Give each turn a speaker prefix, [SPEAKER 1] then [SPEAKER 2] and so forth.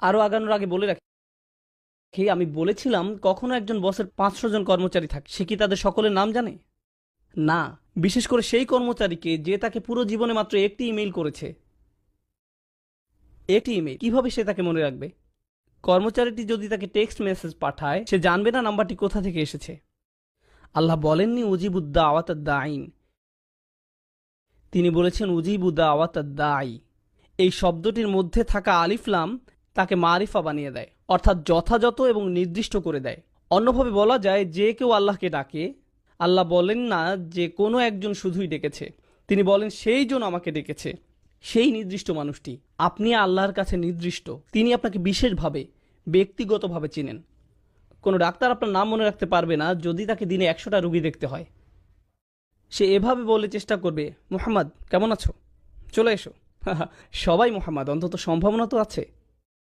[SPEAKER 1] আরও আগানোর আগে বলে রাখি, আমি বলেছিলাম কখনো একজন বসের 500 জন কর্মচারী থাকে, সে কি তাদের সকলের নাম জানে? না। বিশেষ করে সেই কর্মচারীকে যে তাকে পুরো জীবনে মাত্র একটি ইমেইল করেছে। একটি ইমেইল কিভাবে সে তাকে মনে রাখবে? কর্মচারীটি যদি তাকে টেক্সট মেসেজ পাঠায়, সে জানবে না নাম্বারটি কোথা থেকে এসেছে। আল্লাহ বলেননি উজিবুদ্দা আওয়াতাদ্দা আইন, তিনি বলেছেন উজিবুদ্দা আওয়াতাদ্দা আই। এই শব্দটির মধ্যে থাকা আলিফলাম তাকে মারিফা বানিয়ে দেয়, অর্থাৎ যথাযথ এবং নির্দিষ্ট করে দেয়। অন্যভাবে বলা যায়, যে কেউ আল্লাহকে ডাকে, আল্লাহ বলেন না যে কোনো একজন শুধুই ডেকেছে, তিনি বলেন সেই জন আমাকে ডেকেছে, সেই নির্দিষ্ট মানুষটি। আপনি আল্লাহর কাছে নির্দিষ্ট, তিনি আপনাকে বিশেষভাবে ব্যক্তিগতভাবে চিনেন। কোনো ডাক্তার আপনার নাম মনে রাখতে পারবে না যদি তাকে দিনে 100টা রুগী দেখতে হয়। সে এভাবে বলে চেষ্টা করবে, মুহাম্মদ কেমন আছো, চলে এসো। সবাই মুহাম্মদ, অন্তত সম্ভাবনা তো আছে।